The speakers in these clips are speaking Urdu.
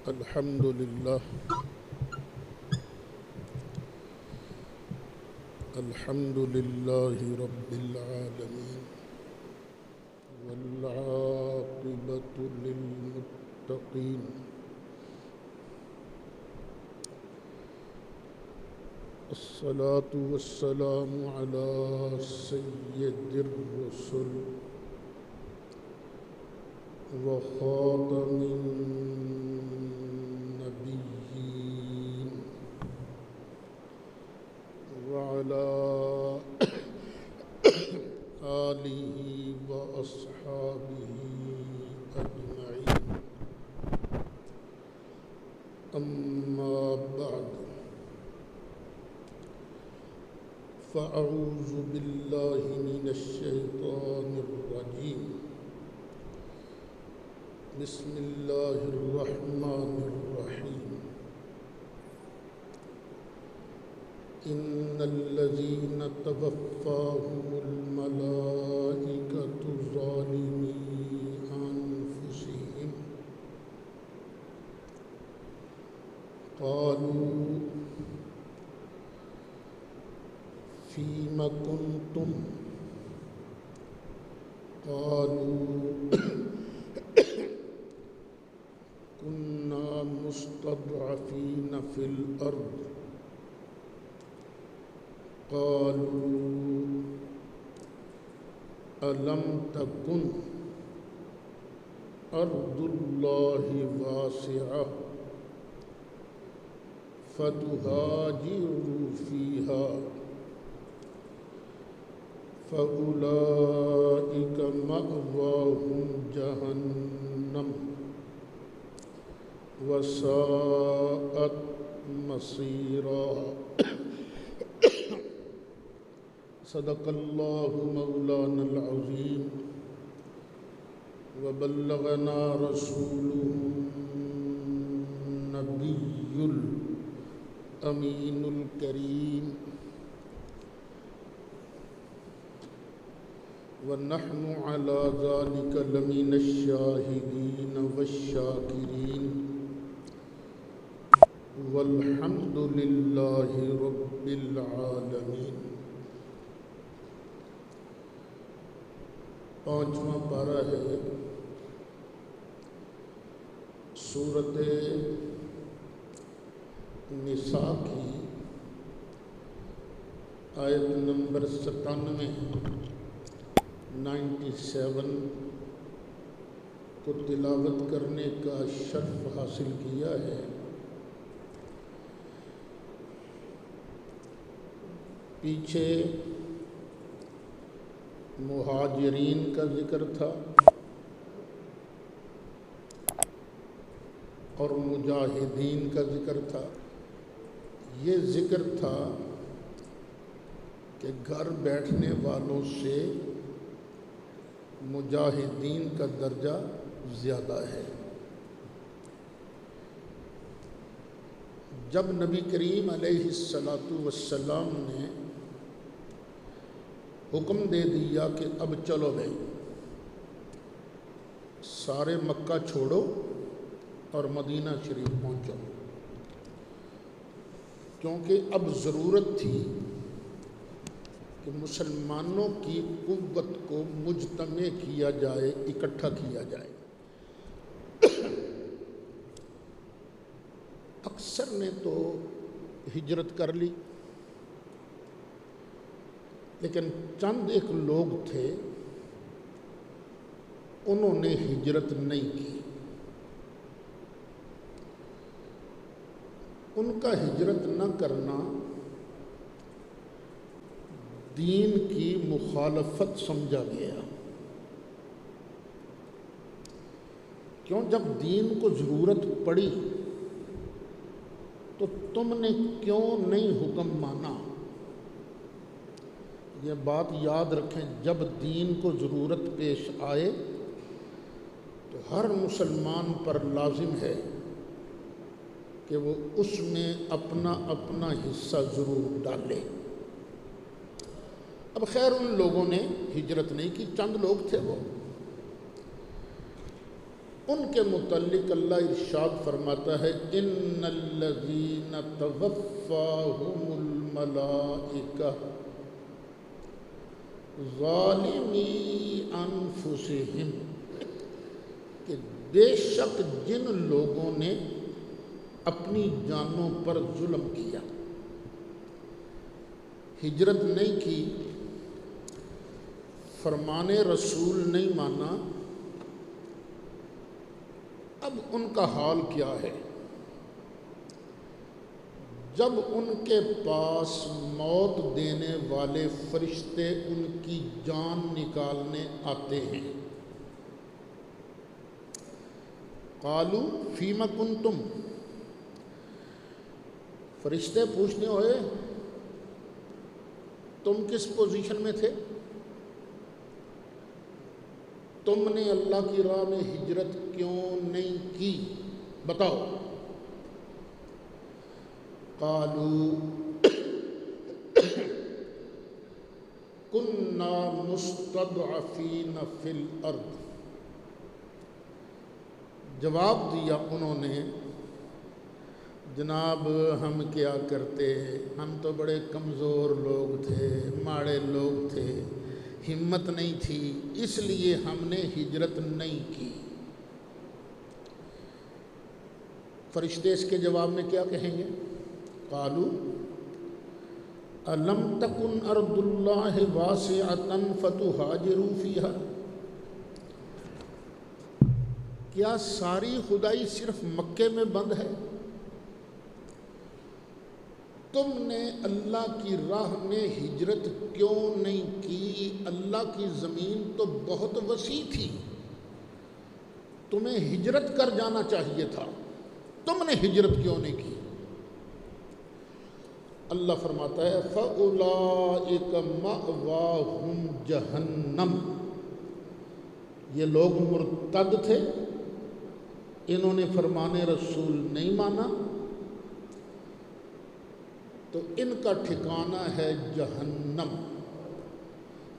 الحمد لله رب العالمين والعاقبة للمتقين الصلاة والسلام على سيد الرسل وخاتم النبيين وعلى آله وأصحابه أجمعين أما بعد فأعوذ بالله من الشيطان الرجيم بسم الله الرحمن الرحيم إن الذين توفاهم الملائكة ظالمي أنفسهم قالوا فيم كنتم قالوا كنا مستضعفين في الأرض قالوا ألم تكن أرض الله واسعة فتهاجروا فيها فأولئك مأواهم جهنم وساءت مصيرا صدق الله مولانا العظيم وبلغنا رسوله النبي الأمين الكريم ونحن على ذلك لمن الشاهدين والشاكرين والحمد لله رب العالمين۔ پانچواں پارہ ہے سورۃ نساء کی آیت نمبر 97 کو تلاوت کرنے کا شرف حاصل کیا ہے۔ پیچھے مہاجرین کا ذکر تھا اور مجاہدین کا ذکر تھا۔ یہ ذکر تھا کہ گھر بیٹھنے والوں سے مجاہدین کا درجہ زیادہ ہے۔ جب نبی کریم علیہ السلام نے حکم دے دیا کہ اب چلو بھائی سارے مکہ چھوڑو اور مدینہ شریف پہنچو، کیونکہ اب ضرورت تھی کہ مسلمانوں کی قوت کو مجتمع کیا جائے، اکٹھا کیا جائے۔ اکثر نے تو ہجرت کر لی، لیکن چند ایک لوگ تھے انہوں نے ہجرت نہیں کی۔ ان کا ہجرت نہ کرنا دین کی مخالفت سمجھا گیا۔ کیوں؟ جب دین کو ضرورت پڑی تو تم نے کیوں نہیں حکم مانا؟ یہ بات یاد رکھیں، جب دین کو ضرورت پیش آئے تو ہر مسلمان پر لازم ہے کہ وہ اس میں اپنا اپنا حصہ ضرور ڈالے۔ اب خیر ان لوگوں نے ہجرت نہیں کی، چند لوگ تھے وہ، ان کے متعلق اللہ ارشاد فرماتا ہے ان الذین توفاہم الملائکہ ظالمی انفسہم، کہ بے شک جن لوگوں نے اپنی جانوں پر ظلم کیا، ہجرت نہیں کی، فرمان رسول نہیں مانا، اب ان کا حال کیا ہے؟ جب ان کے پاس موت دینے والے فرشتے ان کی جان نکالنے آتے ہیں، قالوا فیم کنتم، فرشتے پوچھنے ہوئے تم کس پوزیشن میں تھے؟ تم نے اللہ کی راہ میں ہجرت کیوں نہیں کی؟ بتاؤ۔ قالوا کنا مستضعفین فی الارض، جواب دیا انہوں نے جناب ہم کیا کرتے، ہم تو بڑے کمزور لوگ تھے، ماڑے لوگ تھے، ہمت نہیں تھی، اس لیے ہم نے ہجرت نہیں کی۔ فرشتے اس کے جواب میں کیا کہیں گے؟ قالوا الم تکن ارض اللہ واسعۃ فتہاجروا فیہا، کیا ساری خدائی صرف مکے میں بند ہے؟ تم نے اللہ کی راہ میں ہجرت کیوں نہیں کی؟ اللہ کی زمین تو بہت وسیع تھی، تمہیں ہجرت کر جانا چاہیے تھا، تم نے ہجرت کیوں نہیں کی؟ اللہ فرماتا ہے فَأُولَئِكَ مَأْوَاهُمْ جَهَنَّمُ، یہ لوگ مرتد تھے، انہوں نے فرمان رسول نہیں مانا، تو ان کا ٹھکانہ ہے جہنم،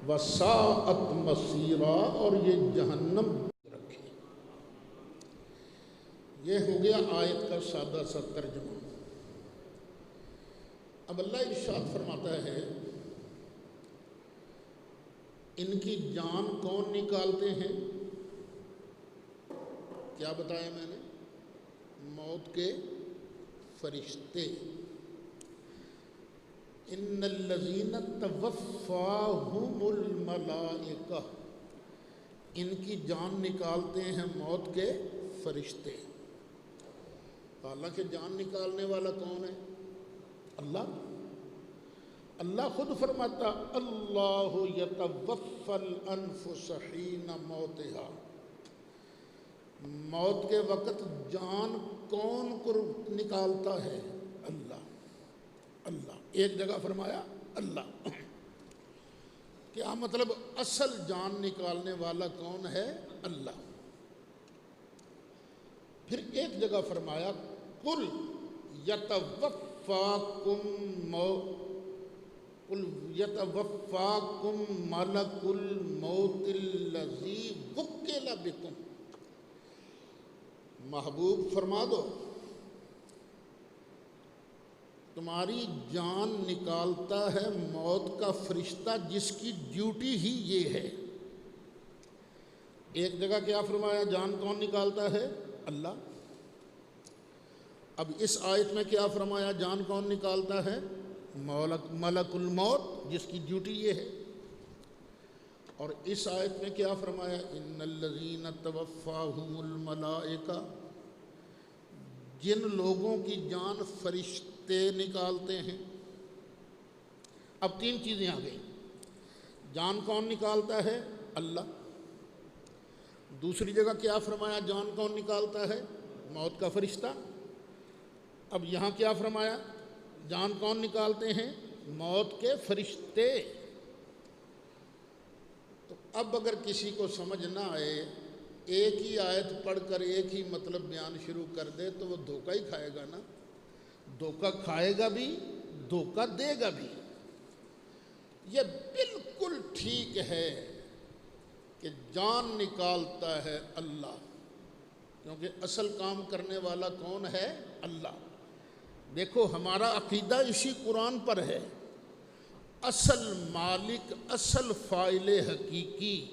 وَسَاءَتْ مَصِيرًا، اور یہ جہنم رکھے۔ یہ ہو گیا آیت کا سادہ سا ترجمہ۔ اب اللہ ارشاد فرماتا ہے ان کی جان کون نکالتے ہیں؟ کیا بتایا میں نے؟ موت کے فرشتے۔ ان الذین توفاہم الملائکہ، ان کی جان نکالتے ہیں موت کے فرشتے۔ حالانکہ جان نکالنے والا کون ہے؟ اللہ۔ اللہ خود فرماتا اللہ یتوفی الانفس حین موتہا، موت کے وقت جان کون کو نکالتا ہے؟ اللہ۔ اللہ ایک جگہ فرمایا اللہ، کیا مطلب؟ اصل جان نکالنے والا کون ہے؟ اللہ۔ پھر ایک جگہ فرمایا قل یتوفاکم ملک الموت الذی وکل بکم، محبوب فرما دو تمہاری جان نکالتا ہے موت کا فرشتہ جس کی ڈیوٹی ہی یہ ہے۔ ایک جگہ کیا فرمایا؟ جان کون نکالتا ہے؟ اللہ۔ اب اس آیت میں کیا فرمایا؟ جان کون نکالتا ہے؟ ملک الموت جس کی ڈیوٹی یہ ہے۔ اور اس آیت میں کیا فرمایا؟ ان الذین توفاہم الملائکہ، جن لوگوں کی جان فرشتے نکالتے ہیں۔ اب تین چیزیں آ گئیں، جان کون نکالتا ہے؟ اللہ۔ دوسری جگہ کیا فرمایا؟ جان کون نکالتا ہے؟ موت کا فرشتہ۔ اب یہاں کیا فرمایا؟ جان کون نکالتے ہیں؟ موت کے فرشتے۔ تو اب اگر کسی کو سمجھ نہ آئے، ایک ہی آیت پڑھ کر ایک ہی مطلب بیان شروع کر دے تو وہ دھوکہ ہی کھائے گا نا، دھوکہ کھائے گا بھی، دھوکہ دے گا بھی۔ یہ بالکل ٹھیک ہے کہ جان نکالتا ہے اللہ، کیونکہ اصل کام کرنے والا کون ہے؟ اللہ۔ دیکھو ہمارا عقیدہ اسی قرآن پر ہے، اصل مالک، اصل فاعل حقیقی،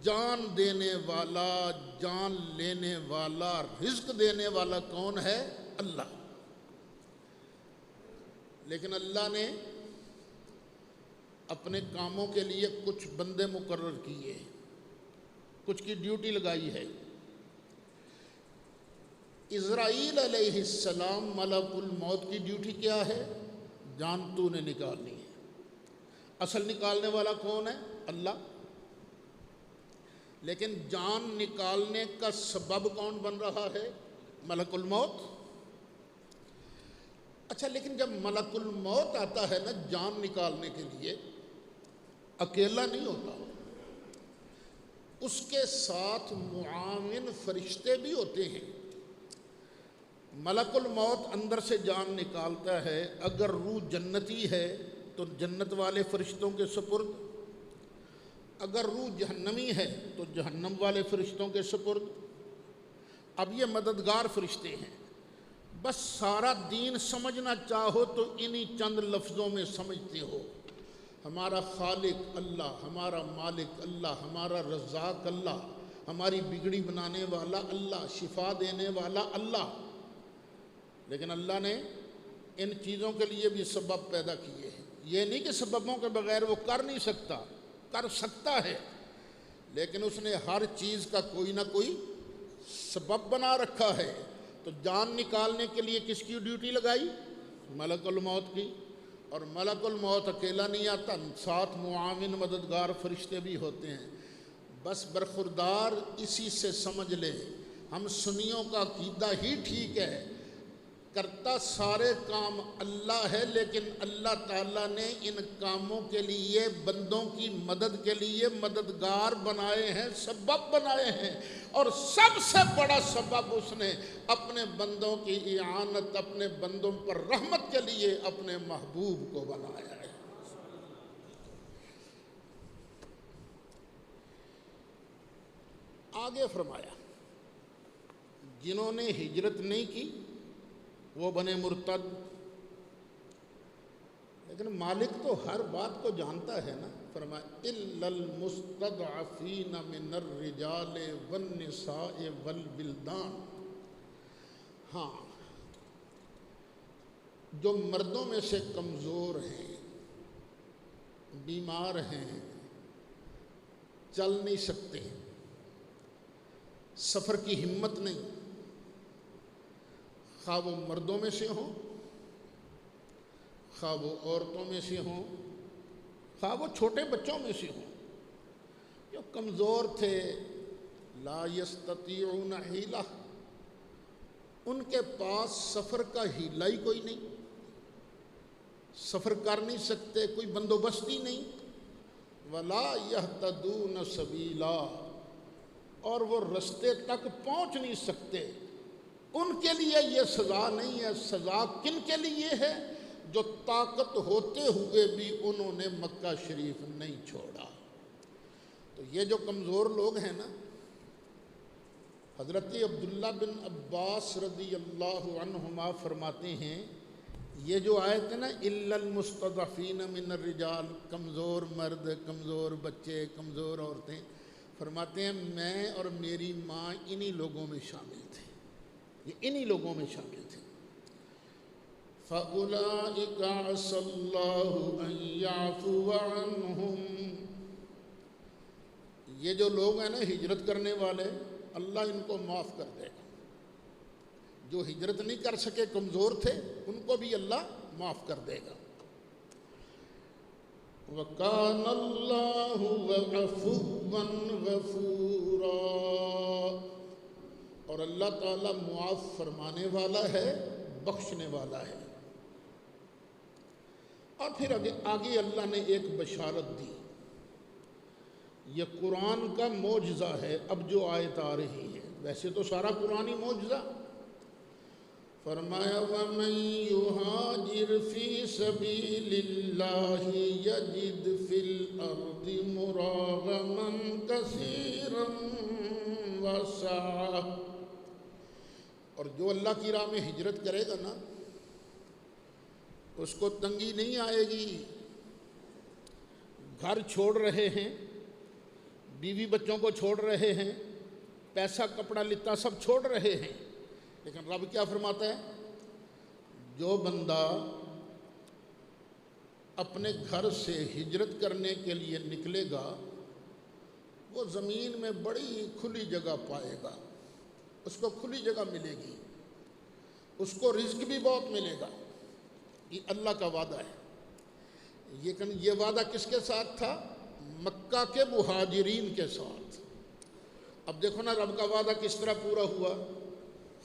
جان دینے والا، جان لینے والا، رزق دینے والا کون ہے؟ اللہ۔ لیکن اللہ نے اپنے کاموں کے لیے کچھ بندے مقرر کیے، کچھ کی ڈیوٹی لگائی ہے۔ اسرائیل علیہ السلام ملک الموت کی ڈیوٹی کیا ہے؟ جان تو نے نکالنی ہے۔ اصل نکالنے والا کون ہے؟ اللہ۔ لیکن جان نکالنے کا سبب کون بن رہا ہے؟ ملک الموت۔ اچھا، لیکن جب ملک الموت آتا ہے نا جان نکالنے کے لیے، اکیلا نہیں ہوتا، اس کے ساتھ معاون فرشتے بھی ہوتے ہیں۔ ملک الموت اندر سے جان نکالتا ہے، اگر روح جنتی ہے تو جنت والے فرشتوں کے سپرد، اگر روح جہنمی ہے تو جہنم والے فرشتوں کے سپرد۔ اب یہ مددگار فرشتے ہیں۔ بس سارا دین سمجھنا چاہو تو انہی چند لفظوں میں سمجھتے ہو۔ ہمارا خالق اللہ، ہمارا مالک اللہ، ہمارا رزاق اللہ، ہماری بگڑی بنانے والا اللہ، شفا دینے والا اللہ۔ لیکن اللہ نے ان چیزوں کے لیے بھی سبب پیدا کیے ہیں۔ یہ نہیں کہ سببوں کے بغیر وہ کر نہیں سکتا، کر سکتا ہے، لیکن اس نے ہر چیز کا کوئی نہ کوئی سبب بنا رکھا ہے۔ تو جان نکالنے کے لیے کس کی ڈیوٹی لگائی؟ ملک الموت کی۔ اور ملک الموت اکیلا نہیں آتا، ساتھ معاون مددگار فرشتے بھی ہوتے ہیں۔ بس برخوردار اسی سے سمجھ لیں، ہم سنیوں کا عقیدہ ہی ٹھیک ہے، کرتا سارے کام اللہ ہے، لیکن اللہ تعالیٰ نے ان کاموں کے لیے بندوں کی مدد کے لیے مددگار بنائے ہیں، سبب بنائے ہیں۔ اور سب سے بڑا سبب اس نے اپنے بندوں کی اعانت، اپنے بندوں پر رحمت کے لیے اپنے محبوب کو بنایا ہے۔ آگے فرمایا، جنہوں نے ہجرت نہیں کی وہ بنے مرتد۔ لیکن مالک تو ہر بات کو جانتا ہے نا، فرمایا الا المستضعفین من الرجال والنساء والبلدان۔ ہاں، جو مردوں میں سے کمزور ہیں، بیمار ہیں، چل نہیں سکتے، سفر کی ہمت نہیں، خواہ وہ مردوں میں سے ہوں، خواہ وہ عورتوں میں سے ہوں، خواہ وہ چھوٹے بچوں میں سے ہوں، جو کمزور تھے، لا یستطیعون حیلہ، ان کے پاس سفر کا حیلہ ہی کوئی نہیں، سفر کر نہیں سکتے، کوئی بندوبستی نہیں، ولا یہتدون سبیلا، اور وہ رستے تک پہنچ نہیں سکتے، ان کے لیے یہ سزا نہیں ہے۔ سزا کن کے لیے ہے؟ جو طاقت ہوتے ہوئے بھی انہوں نے مکہ شریف نہیں چھوڑا۔ تو یہ جو کمزور لوگ ہیں نا، حضرت عبداللہ بن عباس رضی اللہ عنہما فرماتے ہیں، یہ جو آیت ہے نا الا المستضعفین من الرجال، کمزور مرد، کمزور بچے، کمزور عورتیں، فرماتے ہیں میں اور میری ماں انہی لوگوں میں شامل تھے، یہ انہی لوگوں میں شامل تھے۔ فَأُولَئِكَ عَسَى اللَّهُ أَن يَعْفُوَ عَنْهُمْ، یہ جو لوگ ہیں نا ہجرت کرنے والے، اللہ ان کو معاف کر دے گا۔ جو ہجرت نہیں کر سکے، کمزور تھے، ان کو بھی اللہ معاف کر دے گا۔ وَكَانَ اللَّهُ عَفُوًّا غَفُورًا، اور اللہ تعالیٰ معاف فرمانے والا ہے، بخشنے والا ہے۔ اور پھر آگے اللہ نے ایک بشارت دی، یہ قرآن کا معجزہ ہے۔ اب جو آیت آ رہی ہے، ویسے تو سارا قرآن ہی معجزہ، فرمایا وَمَن يُهَاجِرْ فِي سَبِيلِ اللَّهِ يَجِدْ فِي الْأَرْضِ مُرَاغَمًا كَثِيرًا وَسَعَةً، اور جو اللہ کی راہ میں ہجرت کرے گا نا اس کو تنگی نہیں آئے گی. گھر چھوڑ رہے ہیں، بیوی بچوں کو چھوڑ رہے ہیں، پیسہ کپڑا لتا سب چھوڑ رہے ہیں، لیکن رب کیا فرماتا ہے؟ جو بندہ اپنے گھر سے ہجرت کرنے کے لیے نکلے گا وہ زمین میں بڑی کھلی جگہ پائے گا، اس کو کھلی جگہ ملے گی، اس کو رزق بھی بہت ملے گا. یہ اللہ کا وعدہ ہے. لیکن یہ وعدہ کس کے ساتھ تھا؟ مکہ کے مہاجرین کے ساتھ. اب دیکھو نا رب کا وعدہ کس طرح پورا ہوا.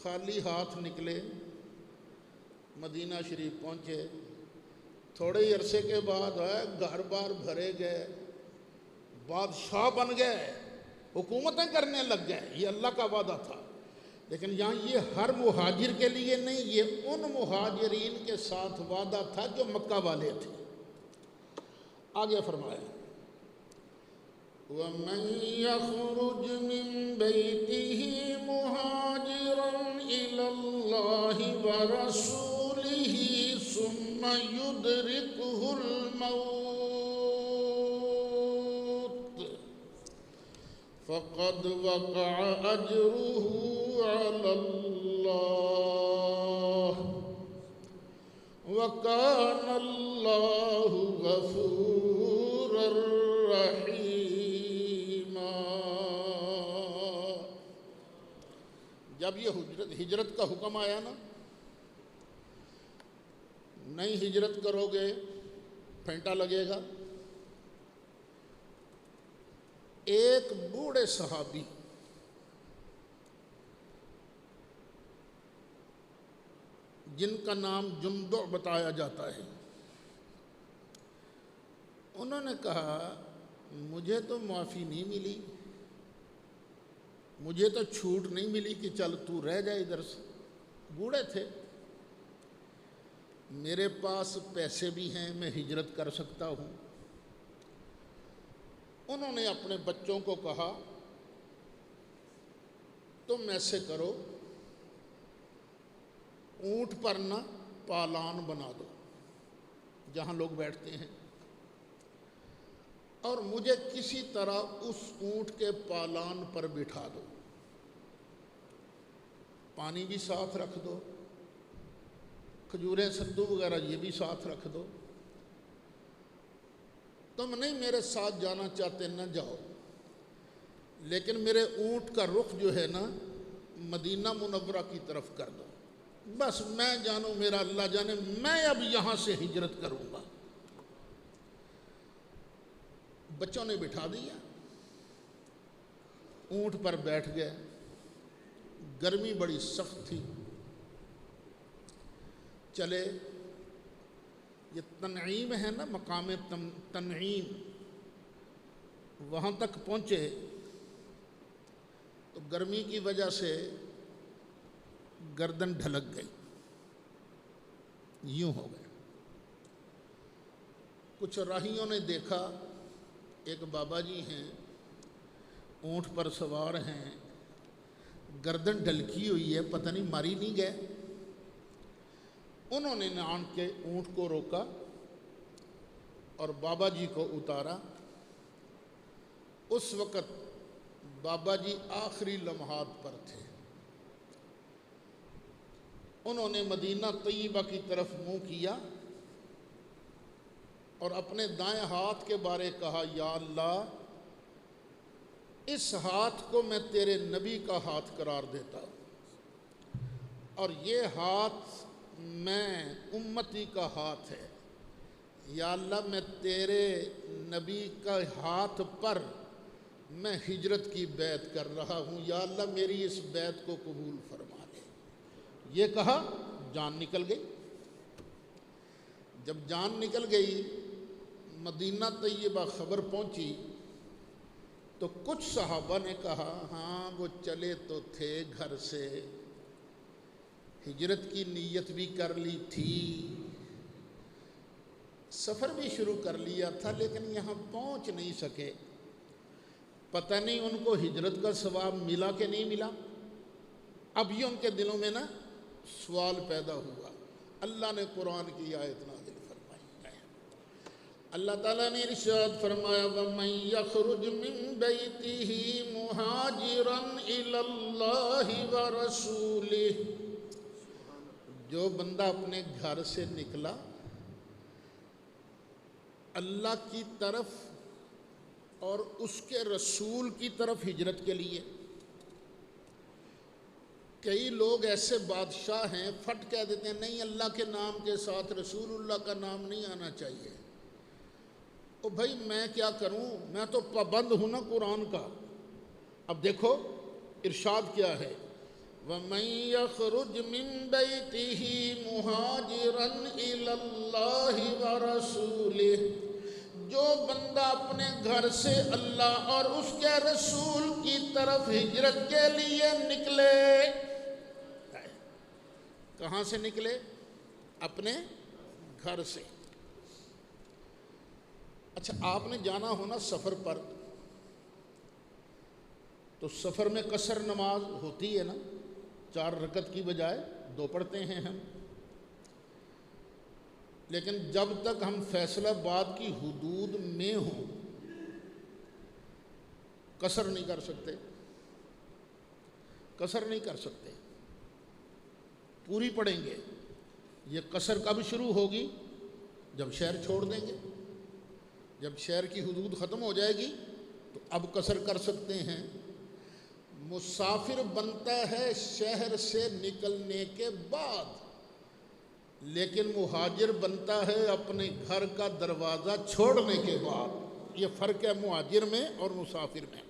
خالی ہاتھ نکلے، مدینہ شریف پہنچے، تھوڑے ہی عرصے کے بعد گھر بار بھرے گئے، بادشاہ بن گئے، حکومتیں کرنے لگ گئے. یہ اللہ کا وعدہ تھا. لیکن یہاں یہ ہر مہاجر کے لیے نہیں، یہ ان مہاجرین کے ساتھ وعدہ تھا جو مکہ والے تھے. آگے فرمایا وَمَن يَخْرُجْ مِن بَيْتِهِ مُهَاجِرًا إِلَى اللَّهِ وَرَسُولِهِ ثُمَّ يُدْرِكْهُ الْمَوْتُ فَقَدْ وَقَعَ أَجْرُهُ عَلَى اللَّهِ وَكَانَ اللَّهُ غَفُورًا رَحِيمًا. جب یہ ہجرت کا حکم آیا نا، نہیں ہجرت کرو گے پھینٹا لگے گا. ایک بوڑھے صحابی جن کا نام جندع بتایا جاتا ہے، انہوں نے کہا مجھے تو معافی نہیں ملی، مجھے تو چھوٹ نہیں ملی کہ چل تو رہ جائے ادھر سے. بوڑھے تھے، میرے پاس پیسے بھی ہیں، میں ہجرت کر سکتا ہوں. انہوں نے اپنے بچوں کو کہا تم ایسے کرو، اونٹ پر نہ پالان بنا دو جہاں لوگ بیٹھتے ہیں، اور مجھے کسی طرح اس اونٹ کے پالان پر بٹھا دو، پانی بھی ساتھ رکھ دو، کھجوریں سدو وغیرہ یہ بھی ساتھ رکھ دو. تم نہیں میرے ساتھ جانا چاہتے نہ جاؤ، لیکن میرے اونٹ کا رخ جو ہے نا مدینہ منورہ کی طرف کر دو. بس میں جانوں میرا اللہ جانے، میں اب یہاں سے ہجرت کروں گا. بچوں نے بٹھا دیا، اونٹ پر بیٹھ گئے. گرمی بڑی سخت تھی. چلے، یہ تنعیم ہے نا، مقام تنعیم، وہاں تک پہنچے تو گرمی کی وجہ سے گردن ڈھلک گئی، یوں ہو گئے. کچھ راہیوں نے دیکھا ایک بابا جی ہیں، اونٹ پر سوار ہیں، گردن ڈھلکی ہوئی ہے، پتہ نہیں ماری نہیں گئے. انہوں نے آن کے اونٹ کو روکا اور بابا جی کو اتارا. اس وقت بابا جی آخری لمحات پر تھے. انہوں نے مدینہ طیبہ کی طرف منہ کیا اور اپنے دائیں ہاتھ کے بارے کہا یا اللہ اس ہاتھ کو میں تیرے نبی کا ہاتھ قرار دیتا ہوں، اور یہ ہاتھ میں امتی کا ہاتھ ہے. یا اللہ میں تیرے نبی کا ہاتھ پر میں ہجرت کی بیعت کر رہا ہوں، یا اللہ میری اس بیعت کو قبول فرما لے. یہ کہا، جان نکل گئی. جب جان نکل گئی، مدینہ طیبہ خبر پہنچی تو کچھ صحابہ نے کہا ہاں وہ چلے تو تھے گھر سے، ہجرت کی نیت بھی کر لی تھی، سفر بھی شروع کر لیا تھا، لیکن یہاں پہنچ نہیں سکے. پتہ نہیں ان کو ہجرت کا ثواب ملا کہ نہیں ملا. اب یہ ان کے دلوں میں نا سوال پیدا ہوا، اللہ نے قرآن کی آیت نازل فرمائی ہے۔ اللہ تعالیٰ نے ارشاد فرمایا وَمَن يَخْرُجْ مِن بَيْتِهِ مُهَاجِرًا إِلَى اللَّهِ وَرَسُولِهِ، جو بندہ اپنے گھر سے نکلا اللہ کی طرف اور اس کے رسول کی طرف ہجرت کے لیے۔ کئی لوگ ایسے بادشاہ ہیں فٹ کہہ دیتے ہیں نہیں اللہ کے نام کے ساتھ رسول اللہ کا نام نہیں آنا چاہیے۔ او بھائی میں کیا کروں، میں تو پابند ہوں نا قرآن کا۔ اب دیکھو ارشاد کیا ہے، وَمَن يَخْرُجْ مِن بَيْتِهِ مُهَاجِرًا إِلَى اللَّهِ وَرَسُولِهِ، جو بندہ اپنے گھر سے اللہ اور اس کے رسول کی طرف ہجرت کے لیے نکلے، کہاں سے نکلے؟ اپنے گھر سے۔ اچھا آپ نے جانا ہونا سفر پر، تو سفر میں قصر نماز ہوتی ہے نا، 4 رکعت کی بجائے 2 پڑھتے ہیں ہم، لیکن جب تک ہم فیصل آباد کی حدود میں ہوں قصر نہیں کر سکتے، قصر نہیں کر سکتے، پوری پڑھیں گے۔ یہ قصر کب شروع ہوگی؟ جب شہر چھوڑ دیں گے، جب شہر کی حدود ختم ہو جائے گی تو اب قصر کر سکتے ہیں۔ مسافر بنتا ہے شہر سے نکلنے کے بعد، لیکن مہاجر بنتا ہے اپنے گھر کا دروازہ چھوڑنے کے بعد۔ یہ فرق ہے مہاجر میں اور مسافر میں۔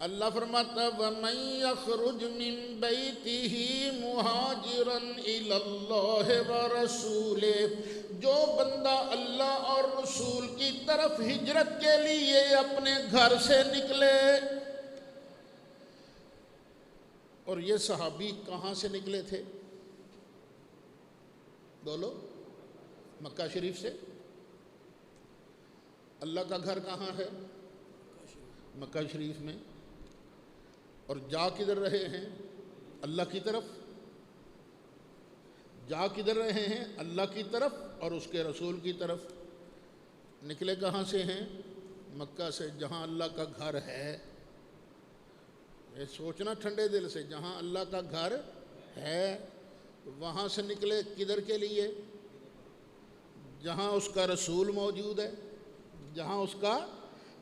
اللہ فرماتا وَمَن يَخْرُجْ مِن بَيْتِهِ مُهَاجِرًا إِلَى اللَّهِ وَرَسُولِهِ، جو بندہ اللہ اور رسول کی طرف ہجرت کے لیے اپنے گھر سے نکلے۔ اور یہ صحابی کہاں سے نکلے تھے؟ بولو، مکہ شریف سے۔ اللہ کا گھر کہاں ہے؟ مکہ شریف میں۔ اور جا کدھر رہے ہیں؟ اللہ کی طرف۔ جا کدھر رہے ہیں؟ اللہ کی طرف اور اس کے رسول کی طرف۔ نکلے کہاں سے ہیں؟ مکہ سے، جہاں اللہ کا گھر ہے۔ یہ سوچنا ٹھنڈے دل سے، جہاں اللہ کا گھر ہے وہاں سے نکلے کدھر کے لیے؟ جہاں اس کا رسول موجود ہے، جہاں اس کا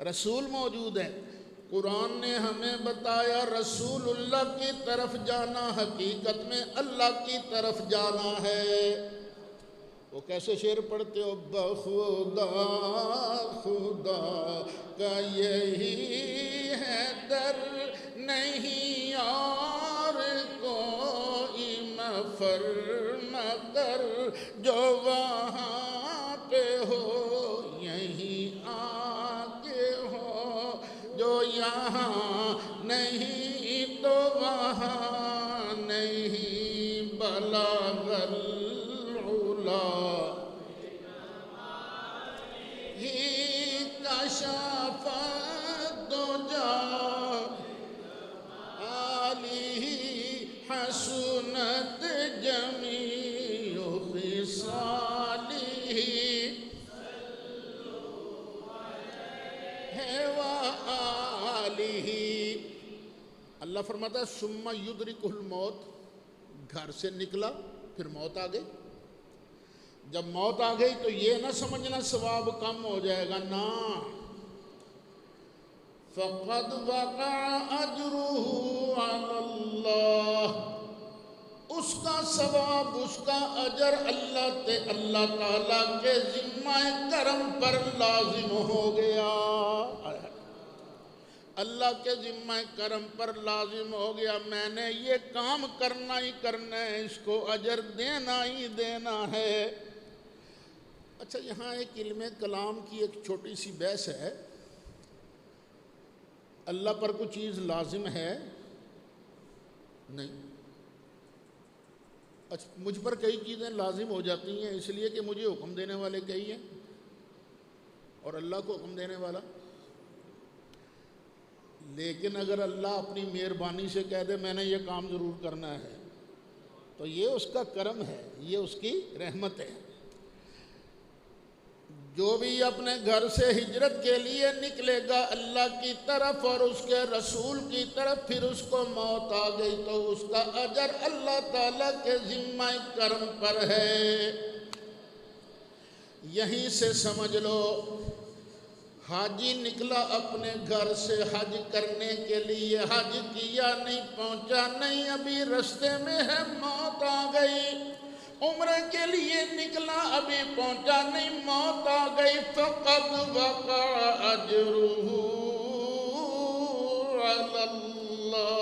رسول موجود ہے۔ قرآن نے ہمیں بتایا رسول اللہ کی طرف جانا حقیقت میں اللہ کی طرف جانا ہے۔ وہ کیسے شعر پڑھتے ہو؟ بخدا خدا کا یہی ہے در، نہیں اور کوئی مفر مگر، جو وہاں پہ ہو یہیں آگے ہو، جو یہاں نہیں تو وہاں نہیں، بلغ العلا ہی کشف الدجا علیہ حسنت جمیع خصالہ وآلہ۔ اللہ فرماتا ہے ثم یدرکہ الموت، گھر سے نکلا پھر موت آ گئی۔ جب موت آ گئی تو یہ نہ سمجھنا ثواب کم ہو جائے گا، نا، فقد وقع اجرہ علی اللہ، اس کا ثواب، اس کا اجر اللہ تعالیٰ کے ذمہ کرم پر لازم ہو گیا، اللہ کے ذمہ کرم پر لازم ہو گیا۔ میں نے یہ کام کرنا ہی کرنا ہے، اس کو اجر دینا ہی دینا ہے۔ اچھا یہاں ایک علم کلام کی ایک چھوٹی سی بحث ہے، اللہ پر کوئی چیز لازم ہے؟ نہیں۔ اچھا مجھ پر کئی چیزیں لازم ہو جاتی ہیں اس لیے کہ مجھے حکم دینے والے کئی ہیں، اور اللہ کو حکم دینے والا، لیکن اگر اللہ اپنی مہربانی سے کہہ دے میں نے یہ کام ضرور کرنا ہے تو یہ اس کا کرم ہے، یہ اس کی رحمت ہے۔ جو بھی اپنے گھر سے ہجرت کے لیے نکلے گا اللہ کی طرف اور اس کے رسول کی طرف، پھر اس کو موت آ گئی تو اس کا اجر اللہ تعالیٰ کے ذمہ کرم پر ہے۔ یہیں سے سمجھ لو حاجی نکلا اپنے گھر سے حج کرنے کے لیے، حج کیا نہیں، پہنچا نہیں، ابھی رستے میں ہے، موت آ گئی۔ عمرے کے لیے نکلا، ابھی پہنچا نہیں، موت آ گئی، فقد وقع اجرہ علی اللہ،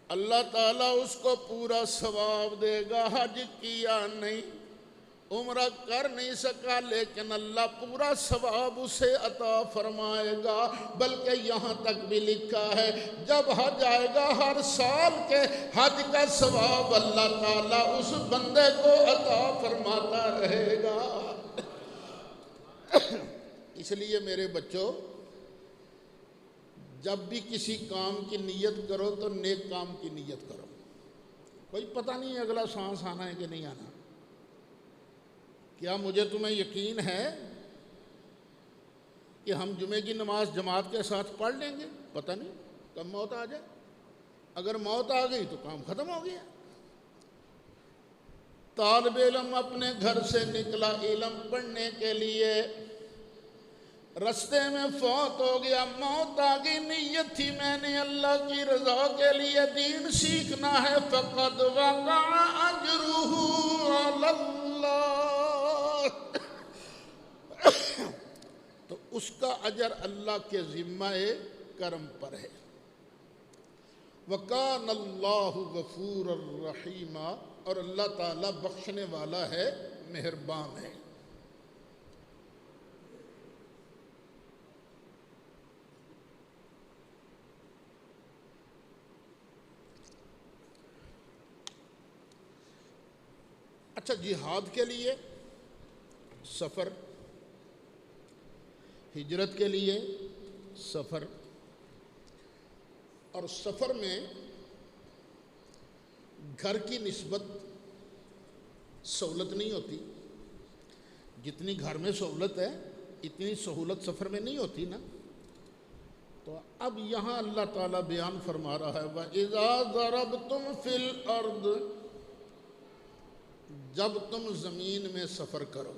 اللہ تعالیٰ اس کو پورا ثواب دے گا۔ حج کیا نہیں، عمرہ کر نہیں سکا، لیکن اللہ پورا ثواب اسے عطا فرمائے گا۔ بلکہ یہاں تک بھی لکھا ہے جب حج آئے گا ہر سال کے حج کا ثواب اللہ تعالیٰ اس بندے کو عطا فرماتا رہے گا۔ اس لیے میرے بچوں، جب بھی کسی کام کی نیت کرو تو نیک کام کی نیت کرو۔ کوئی پتہ نہیں اگلا سانس آنا ہے کہ نہیں آنا۔ کیا مجھے تمہیں یقین ہے کہ ہم جمعے کی نماز جماعت کے ساتھ پڑھ لیں گے؟ پتہ نہیں کب موت آ جائے۔ اگر موت آ گئی تو کام ختم ہو گیا۔ طالب علم اپنے گھر سے نکلا علم پڑھنے کے لیے، رستے میں فوت ہو گیا، موت آ گئی، نیت تھی میں نے اللہ کی رضا کے لیے دین سیکھنا ہے، فقد وقع اجرہ علی اللہ، تو اس کا اجر اللہ کے ذمہ کرم پر ہے۔ وَكَانَ اللَّهُ غَفُورًا رَحِيمًا، اور اللہ تعالیٰ بخشنے والا ہے، مہربان ہے۔ اچھا، جہاد کے لیے سفر، ہجرت کے لیے سفر، اور سفر میں گھر کی نسبت سہولت نہیں ہوتی۔ جتنی گھر میں سہولت ہے اتنی سہولت سفر میں نہیں ہوتی نا۔ تو اب یہاں اللہ تعالیٰ بیان فرما رہا ہے وَإِذَا ضَرَبْتُمْ فِي الْأَرْضِ، جب تم زمین میں سفر کرو۔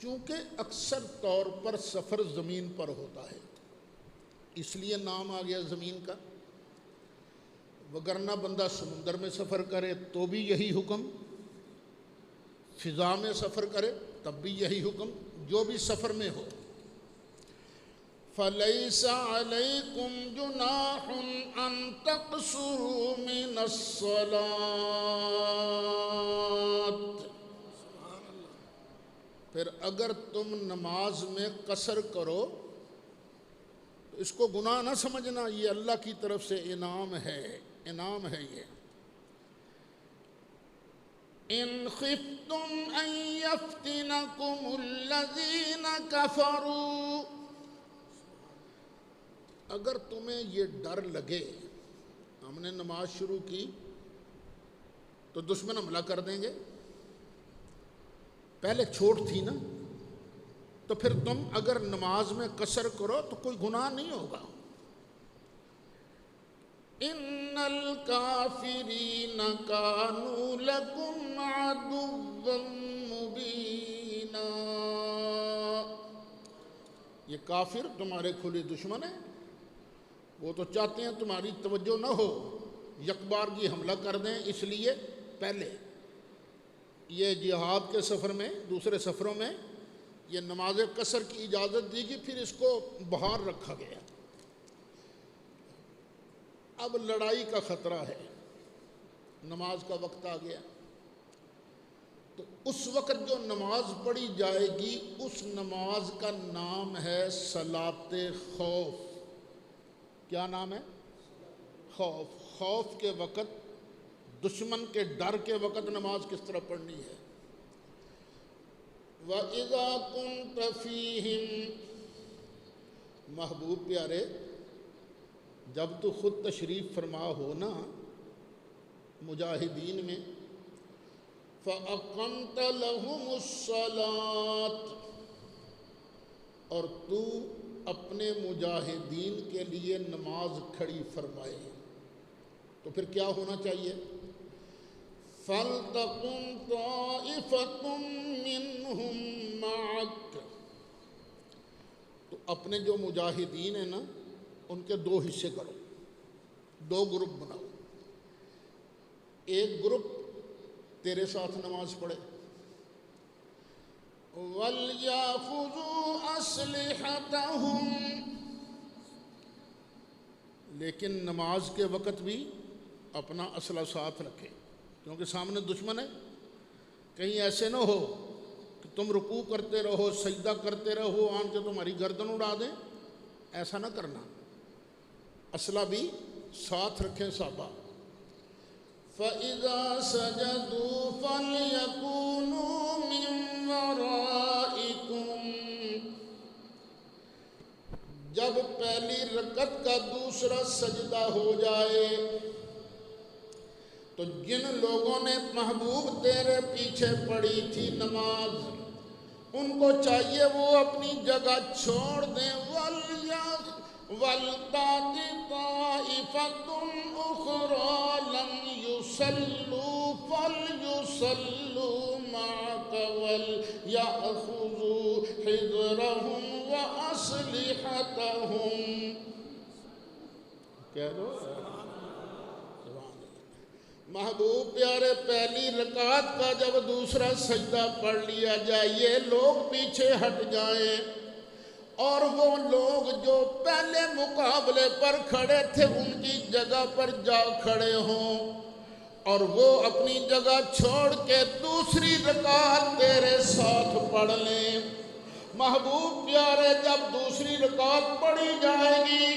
چونکہ اکثر طور پر سفر زمین پر ہوتا ہے، اس لیے نام آ گیا زمین کا، وگرنہ بندہ سمندر میں سفر کرے تو بھی یہی حکم، فضا میں سفر کرے تب بھی یہی حکم، جو بھی سفر میں ہو۔ فَلَيْسَ عَلَيْكُمْ جُنَاحٌ أَن تَقْصُرُوا مِنَ الصَّلَاةِ، پھر اگر تم نماز میں قصر کرو تو اس کو گناہ نہ سمجھنا، یہ اللہ کی طرف سے انعام ہے، انعام ہے یہ۔ إِنْ خِفْتُمْ أَنْ يَفْتِنَكُمُ الَّذِينَ كَفَرُوا، اگر تمہیں یہ ڈر لگے ہم نے نماز شروع کی تو دشمن حملہ کر دیں گے، پہلے چھوٹ تھی نا، تو پھر تم اگر نماز میں قصر کرو تو کوئی گناہ نہیں ہوگا۔ إِنَّ الْكَافِرِينَ كَانُوا لَكُمْ عَدُوًّا مُبِينًا، یہ کافر تمہارے کھلے دشمن ہیں، وہ تو چاہتے ہیں تمہاری توجہ نہ ہو، یکبارگی حملہ کر دیں، اس لیے پہلے یہ جہاد کے سفر میں، دوسرے سفروں میں یہ نماز قصر کی اجازت دی گئی، پھر اس کو باہر رکھا گیا۔ اب لڑائی کا خطرہ ہے، نماز کا وقت آ گیا، تو اس وقت جو نماز پڑھی جائے گی اس نماز کا نام ہے صلاۃ خوف۔ کیا نام ہے؟ خوف۔ خوف کے وقت، دشمن کے ڈر کے وقت نماز کس طرح پڑھنی ہے؟ وَإِذَا كُنْتَ فِيهِمْ، محبوب پیارے جب تو خود تشریف فرما ہو نا مجاہدین میں، فَأَقَمْتَ لَهُمُ الصَّلَاةَ، اور تو اپنے مجاہدین کے لیے نماز کھڑی فرمائے، تو پھر کیا ہونا چاہیے؟ فَلْتَقُمْ طَائِفَةٌ مِّنْهُمْ مَعَكَ، تو اپنے جو مجاہدین ہیں نا ان کے دو حصے کرو، دو گروپ بناؤ، ایک گروپ تیرے ساتھ نماز پڑھے، وَلْيَأْخُذُوا أَسْلِحَتَهُمْ، لیکن نماز کے وقت بھی اپنا اسلحہ ساتھ رکھے، کیونکہ سامنے دشمن ہے، کہیں ایسے نہ ہو کہ تم رکوع کرتے رہو سجدہ کرتے رہو آن کے تمہاری گردن اڑا دیں، ایسا نہ کرنا، اسلحہ بھی ساتھ رکھیں صحابہ۔ فَإِذَا سَجَدُوا فَلْيَكُونُوا مِنْ وَرَائِكُمْ، جب پہلی رکعت کا دوسرا سجدہ ہو جائے تو جن لوگوں نے محبوب تیرے پیچھے پڑھی تھی نماز ان کو چاہیے وہ اپنی جگہ چھوڑ دیں، وَلْتَأْتِ طَائِفَةٌ أُخْرَىٰ لَمْ يُصَلُّوا فَلْيُصَلُّوا مَعَكَ وَلْيَأْخُذُوا حِذْرَهُمْ وَأَسْلِحَتَهُمْ، کہہ دو محبوب پیارے پہلی رکعت کا جب دوسرا سجدہ پڑھ لیا جائے یہ لوگ پیچھے ہٹ جائیں اور وہ لوگ جو پہلے مقابلے پر کھڑے تھے ان کی جگہ پر جا کھڑے ہوں اور وہ اپنی جگہ چھوڑ کے دوسری رکعت تیرے ساتھ پڑھ لیں۔ محبوب پیارے جب دوسری رکعت پڑھی جائے گی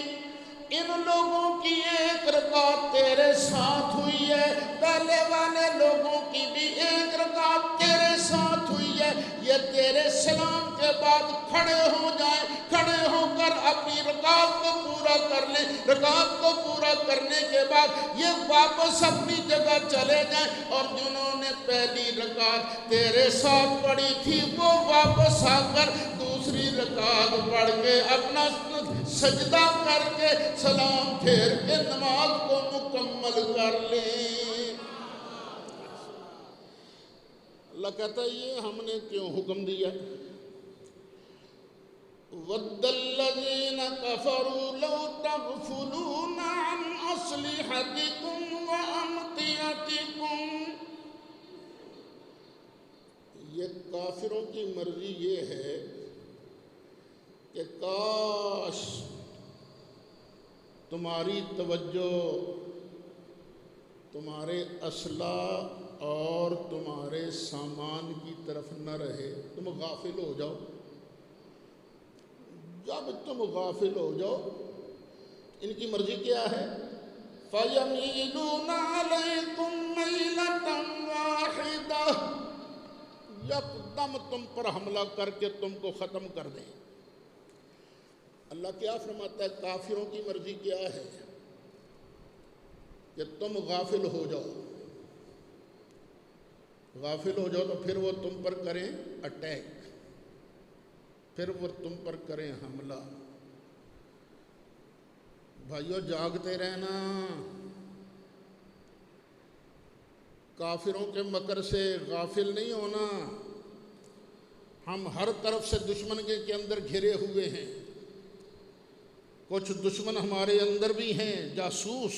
ان لوگوں کی ایک رکعت تیرے ساتھ ہوئی ہے، پہلے والے لوگوں کی بھی ایک رکعت تیرے ساتھ ہوئی ہے، یہ تیرے سلام کے بعد کھڑے ہو جائیں، کھڑے ہو کر اپنی رکعت کو پورا کر لیں، رکعت کو پورا کرنے کے بعد یہ واپس اپنی جگہ چلے جائیں اور جنہوں نے پہلی رکعت تیرے ساتھ پڑھی تھی وہ واپس آ کر دوسری رکعت پڑھ کے اپنا سجدہ کر کے سلام پھیر کے نماز کو مکمل کر لیں۔ اللہ کہتا ہے یہ ہم نے کیوں حکم دیا؟ وَدَّ الَّذِينَ كَفَرُوا لَوْ تَغْفُلُونَ عَنْ أَسْلِحَتِكُمْ وَأَمْتِعَتِكُمْ، یہ کافروں کی مرضی یہ ہے کہ کاش تمہاری توجہ تمہارے اسلحہ اور تمہارے سامان کی طرف نہ رہے، تم غافل ہو جاؤ۔ جب تم غافل ہو جاؤ ان کی مرضی کیا ہے؟ فَيَمِيلُونَ عَلَيْكُمْ مَيْلَةً وَاحِدَةً، یکدم تم پر حملہ کر کے تم کو ختم کر دیں۔ اللہ کیا فرماتا ہے؟ کافروں کی مرضی کیا ہے کہ تم غافل ہو جاؤ، غافل ہو جاؤ تو پھر وہ تم پر کریں اٹیک، پھر وہ تم پر کریں حملہ۔ بھائیو جاگتے رہنا، کافروں کے مکر سے غافل نہیں ہونا۔ ہم ہر طرف سے دشمن کے اندر گھرے ہوئے ہیں، کچھ دشمن ہمارے اندر بھی ہیں جاسوس،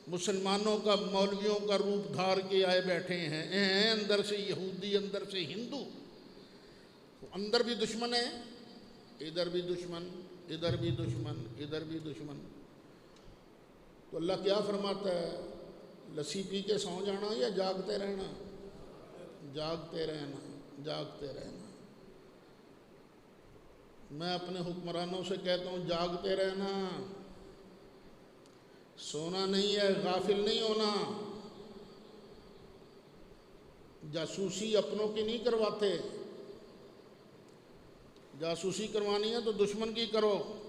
مسلمانوں کا مولویوں کا روپ دھار کے آئے بیٹھے ہیں، اندر سے یہودی اندر سے ہندو، اندر بھی دشمن ہے، ادھر بھی دشمن، ادھر بھی دشمن، ادھر بھی دشمن۔ تو اللہ کیا فرماتا ہے؟ لسی پی کے سو جانا یا جاگتے رہنا؟ جاگتے رہنا، جاگتے رہنا۔ میں اپنے حکمرانوں سے کہتا ہوں جاگتے رہنا، سونا نہیں ہے، غافل نہیں ہونا۔ جاسوسی اپنوں کی نہیں کرواتے، جاسوسی کروانی ہے تو دشمن کی کرو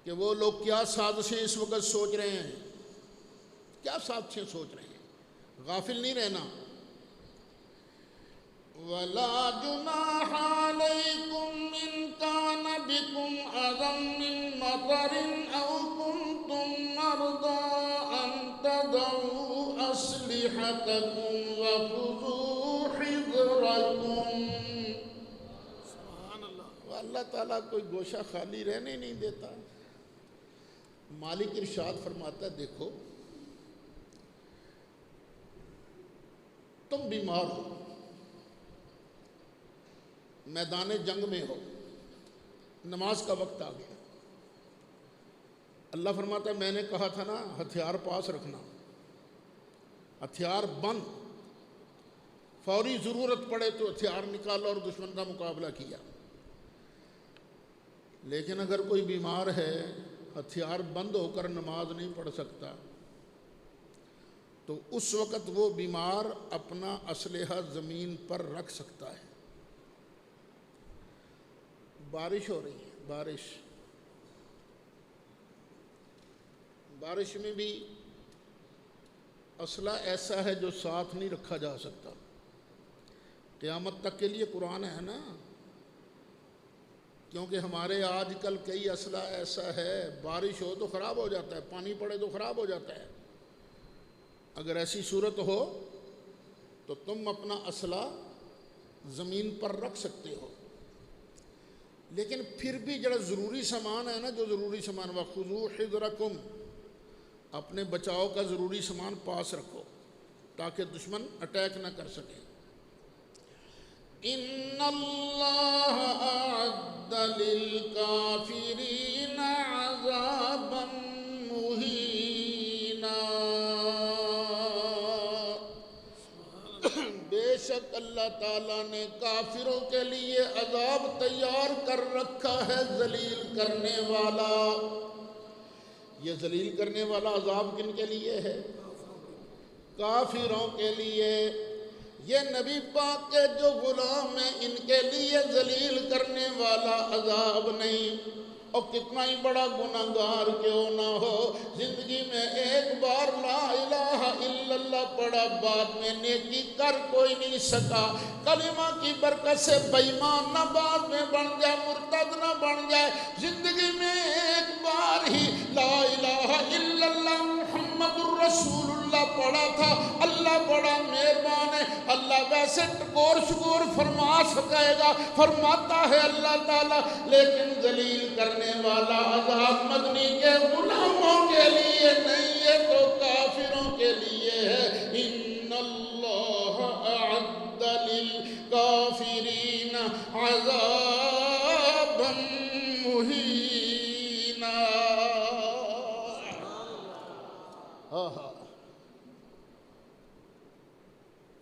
کہ وہ لوگ کیا سازشیں اس وقت سوچ رہے ہیں، کیا سازشیں سوچ رہے ہیں، غافل نہیں رہنا۔ وَلَا جُنَاحَ عَلَيْكُمْ إِن كَانَ بِكُمْ أَذًى مِّن مَّطَرٍ أَوْ كُنتُم مَّرْضَىٰ أَن تَضَعُوا أَسْلِحَتَكُمْ وَخُذُوا حِذْرَكُمْ۔ اللہ تعالیٰ کوئی گوشہ خالی رہنے نہیں دیتا۔ مالک ارشاد فرماتا ہے دیکھو تم بیمار ہو، میدان جنگ میں ہو، نماز کا وقت آ گیا، اللہ فرماتا ہے میں نے کہا تھا نا ہتھیار پاس رکھنا، ہتھیار بند، فوری ضرورت پڑے تو ہتھیار نکالا اور دشمن کا مقابلہ کیا۔ لیکن اگر کوئی بیمار ہے، ہتھیار بند ہو کر نماز نہیں پڑھ سکتا، تو اس وقت وہ بیمار اپنا اسلحہ زمین پر رکھ سکتا ہے۔ بارش ہو رہی ہے، بارش میں بھی اسلحہ ایسا ہے جو ساتھ نہیں رکھا جا سکتا، قیامت تک کے لیے قرآن ہے نا، کیونکہ ہمارے آج کل کئی اسلحہ ایسا ہے بارش ہو تو خراب ہو جاتا ہے، پانی پڑے تو خراب ہو جاتا ہے۔ اگر ایسی صورت ہو تو تم اپنا اسلحہ زمین پر رکھ سکتے ہو، لیکن پھر بھی جو ضروری سامان ہے نا، جو ضروری سامان، وَخُذُوا حِذْرَكُمْ، اپنے بچاؤ کا ضروری سامان پاس رکھو تاکہ دشمن اٹیک نہ کر سکے۔ إِنَّ اللَّهَ أَعَدَّ لِلْكَافِرِينَ عَذَابًا مُهِينًا۔ بے شک اللہ تعالیٰ نے کافروں کے لیے عذاب تیار کر رکھا ہے، ذلیل کرنے والا۔ یہ ذلیل کرنے والا عذاب کن کے لیے ہے؟ کافروں کے لیے۔ یہ نبی پاک کے جو غلام ہیں ان کے لیے ذلیل کرنے والا عذاب نہیں۔ اور کتنا ہی بڑا گناہگار کیوں نہ ہو، زندگی میں ایک بار لا الہ الا اللہ پڑھا، بعد میں نیکی کر کوئی نہیں سکا، کلمہ کی برکت سے بے ایمان نہ بعد میں بن جائے، مرتد نہ بن جائے، زندگی میں ایک بار ہی لا الہ الا اللہ محمد الرسول اللہ پڑھا تھا، اللہ بڑا مہربان ہے، اللہ ویسے ٹکور شکور فرما سکے گا، فرماتا ہے اللہ تعالیٰ، لیکن ذلیل کرنے والا عذاب مدنی کے غلاموں کے لیے نہیں ہے تو کافروں کے لیے ہے۔ ان اللہ اعد للکافرین عذابا مہینا۔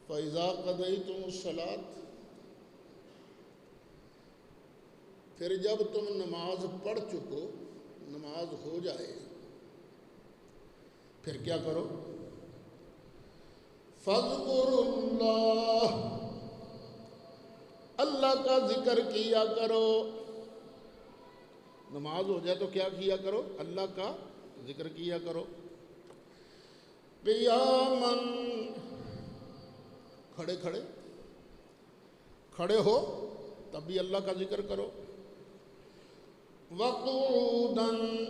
فَإِذَا قَضَيْتُمُ الصَّلَاةَ، پھر جب تم نماز پڑھ چکو، نماز ہو جائے، پھر کیا کرو؟ فَاذْكُرُوا اللَّهَ، اللہ کا ذکر کیا کرو۔ نماز ہو جائے تو کیا کیا کرو؟ اللہ کا ذکر کیا کرو۔ قیاماً، کھڑے ہو تب بھی اللہ کا ذکر کرو۔ وقعوداً،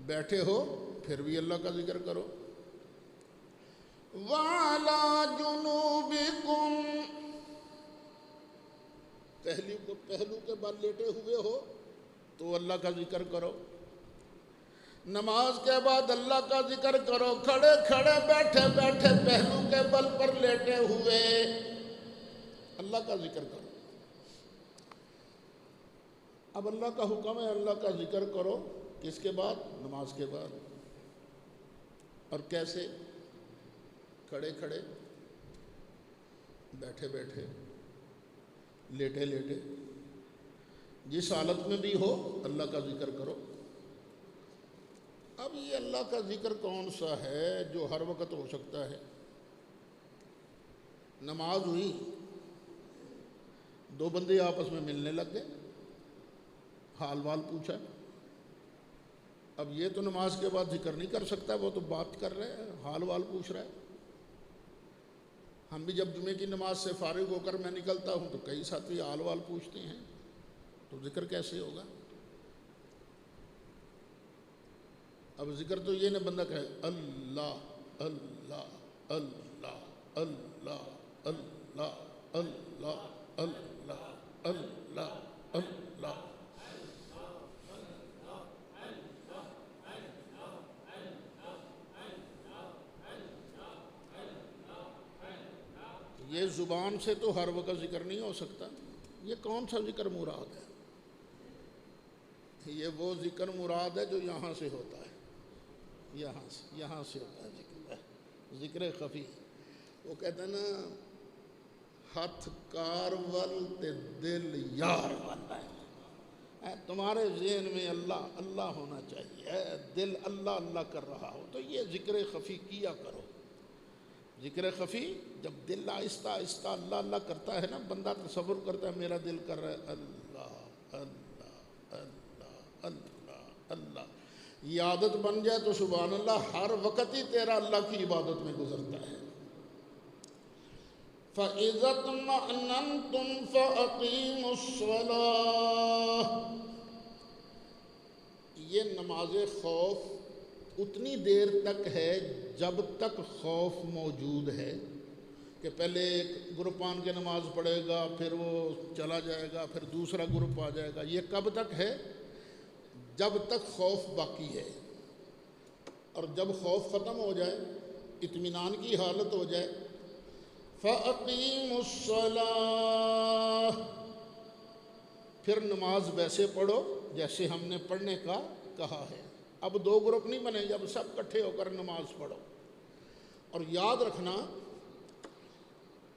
بیٹھے ہو پھر بھی اللہ کا ذکر کرو۔ وعلی جنوبکم، پہلو کے بل لیٹے ہوئے ہو تو اللہ کا ذکر کرو۔ نماز کے بعد اللہ کا ذکر کرو، کھڑے بیٹھے پہلو کے بل پر لیٹے ہوئے اللہ کا ذکر کرو۔ اب اللہ کا حکم ہے اللہ کا ذکر کرو، کس کے بعد؟ نماز کے بعد۔ اور کیسے؟ کھڑے بیٹھے لیٹے، جس حالت میں بھی ہو اللہ کا ذکر کرو۔ اب یہ اللہ کا ذکر کون سا ہے جو ہر وقت ہو سکتا ہے؟ نماز ہوئی، دو بندے آپس میں ملنے لگ گئے، حال وال پوچھا۔ اب یہ تو نماز کے بعد ذکر نہیں کر سکتا، وہ تو بات کر رہے ہیں، حال وال پوچھ رہا ہے۔ ہم بھی جب جمعے کی نماز سے فارغ ہو کر میں نکلتا ہوں تو کئی ساتھی حال وال پوچھتے ہیں، تو ذکر کیسے ہوگا؟ اب ذکر تو یہ نہ بندہ کہے اللہ اللہ اللہ اللہ اللہ اللہ اللہ اللہ اللہ۔ یہ زبان سے تو ہر وقت ذکر نہیں ہو سکتا۔ یہ کون سا ذکر مراد ہے؟ یہ وہ ذکر مراد ہے جو یہاں سے ہوتا ہے، یہاں سے ہوتا ہے ذکر خفی۔ وہ کہتے ہیں نا ہاتھ کار ول تے دل یار والا ہے۔ تمہارے ذہن میں اللہ اللہ ہونا چاہیے، دل اللہ اللہ کر رہا ہو تو یہ ذکر خفی کیا کرو۔ ذکر خفی جب دل آہستہ آہستہ اللہ اللہ کرتا ہے نا، بندہ تصور کرتا ہے میرا دل کر رہا ہے اللہ اللہ اللہ اللہ اللہ، یہ عادت بن جائے تو سبحان اللہ ہر وقت ہی تیرا اللہ کی عبادت میں گزرتا ہے۔ فَإِذَا اطْمَأْنَنْتُمْ فَأَقِيمُوا الصَّلَاةَ۔ یہ نماز خوف اتنی دیر تک ہے جب تک خوف موجود ہے، کہ پہلے ایک گروپ آن کے نماز پڑھے گا، پھر وہ چلا جائے گا، پھر دوسرا گروپ آ جائے گا۔ یہ کب تک ہے؟ جب تک خوف باقی ہے، اور جب خوف ختم ہو جائے، اطمینان کی حالت ہو جائے، فَأَقِيمُوا الصَّلَاةَ، پھر نماز ویسے پڑھو جیسے ہم نے پڑھنے کا کہا ہے۔ اب دو گروپ نہیں بنے، جب سب کٹھے ہو کر نماز پڑھو۔ اور یاد رکھنا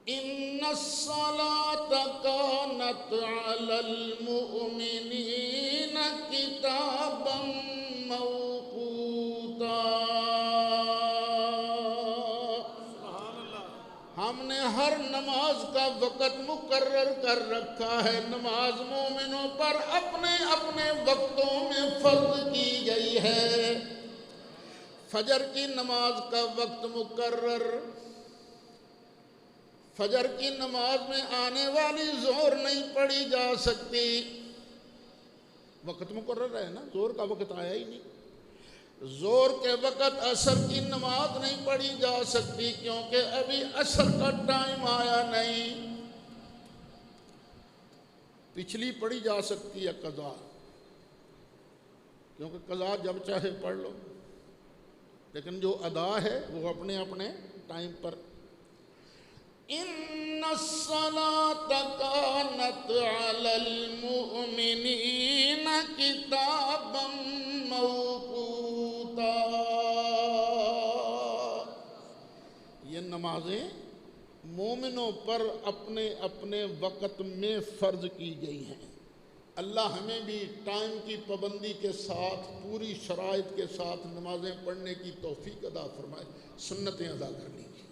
إِنَّ الصَّلَاةَ كَانَتْ عَلَى الْمُؤْمِنِينَ كِتَابًا مَوْقُوتًا۔ ہم نے ہر نماز کا وقت مقرر کر رکھا ہے۔ نماز مومنوں پر اپنے اپنے وقتوں میں فرض کی گئی ہے۔ فجر کی نماز کا وقت مقرر، فجر کی نماز میں آنے والی ظہر نہیں پڑھی جا سکتی، وقت مقرر ہے نا، ظہر کا وقت آیا ہی نہیں۔ ظہر کے وقت عصر کی نماز نہیں پڑھی جا سکتی کیونکہ ابھی عصر کا ٹائم آیا نہیں۔ پچھلی پڑھی جا سکتی ہے قضا، کیونکہ قضا جب چاہے پڑھ لو، لیکن جو ادا ہے وہ اپنے اپنے ٹائم پر۔ إِنَّ الصَّلَاةَ كَانَتْ عَلَى الْمُؤْمِنِينَ كِتَابًا مَوْقُوتًا۔ یہ نمازیں مومنوں پر اپنے اپنے وقت میں فرض کی گئی ہیں۔ اللہ ہمیں بھی ٹائم کی پابندی کے ساتھ، پوری شرائط کے ساتھ نمازیں پڑھنے کی توفیق عطا فرمائے، سنتیں ادا کرنے کی۔